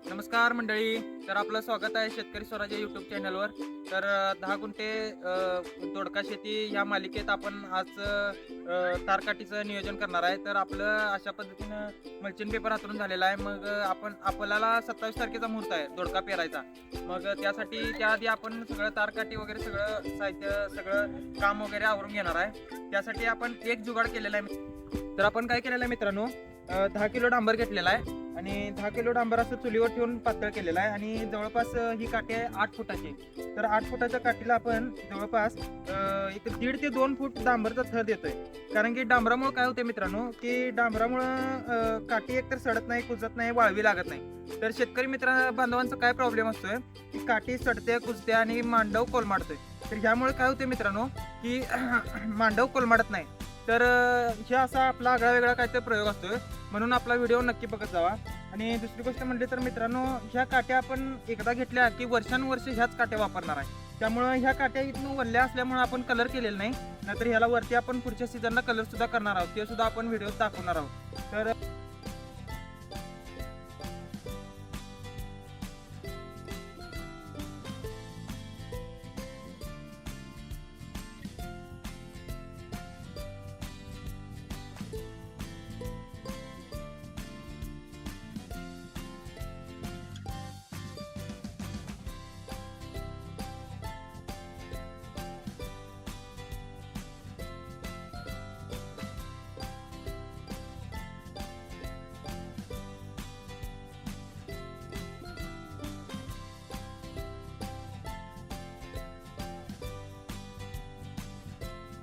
नमस्कार मंडळी. तर आपलं स्वागत आहे शेतकरी स्वराज्य यूट्यूब चॅनलवर. तर 10 गुंठे दोडका शेती ह्या मालिकेत आपण आज तारकाठीचं नियोजन करणार आहे. तर आपलं अशा पद्धतीनं मल्चिंग पेपर हातरून झालेला आहे. मग आपल्याला 27 तारखेचा मुहूर्त आहे दोडका पेरायचा. मग त्यासाठी त्याआधी आपण सगळं तारकाठी वगैरे सगळं साहित्य सगळं काम वगैरे आवरून घेणार आहे. त्यासाठी आपण एक जुगाड केलेला आहे. तर आपण काय केलेलं आहे मित्रांनो, 10 किलो डांबर घेतलेला आहे आणि 10 किलो डांबर असं चुलीवर ठेवून पातळ केलेला आहे आणि जवळपास ही काठी आहे 8 फुटाची. तर 8 फुटाच्या काठीला आपण जवळपास एक 1.5 ते 2 फूट डांबरचा थर देतोय. कारण की डांबरामुळे काय होते मित्रांनो, की डांबरामुळं काठी एकतर सडत नाही, कुजत नाही, वाळवी लागत नाही. तर शेतकरी बांधवांचा काय प्रॉब्लेम असतोय की काठी सडते, कुजते आणि मांडव कोलमाडतोय. तर ह्यामुळे काय होते मित्रांनो, की मांडव कोलमाडत नाही. तर हे असा आपला आगळा वेगळा काहीतरी प्रयोग असतोय. म्हणून आपला व्हिडिओ नक्की बघत जावा. आणि दुसरी गोष्ट म्हणजे तर मित्रांनो, ह्या काट्या आपण एकदा घेतल्या की वर्षानुवर्ष ह्याच काट्या वापरणार आहे. त्यामुळं ह्या काट्या इथून वल्ल्या असल्यामुळे आपण कलर केलेला नाही. नाहीतर ह्याला वरती आपण पुढच्या सीझनला कलर सुद्धा करणार आहोत. ते सुद्धा आपण व्हिडिओत दाखवणार आहोत. तर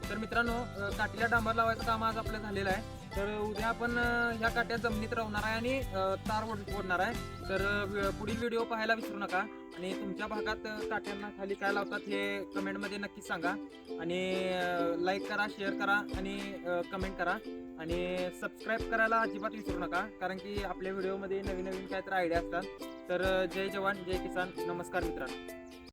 तर मित्रांनो, काठीला डांबर लावायचं काम आज आपलं झालेलं आहे. तर उद्या आपण ह्या काट्या जमिनीत राहणार आहे आणि तार ओढणार आहे. तर पुढील व्हिडिओ पाहायला विसरू नका. आणि तुमच्या भागात काट्यांना खाली काय लावतात हे कमेंटमध्ये नक्कीच सांगा. आणि लाईक करा, शेअर करा आणि कमेंट करा. आणि सबस्क्राईब करायला अजिबात विसरू नका, कारण की आपल्या व्हिडिओमध्ये नवीन नवीन काहीतरी आयडिया असतात. तर जय जवान जय किसान. नमस्कार मित्रांनो.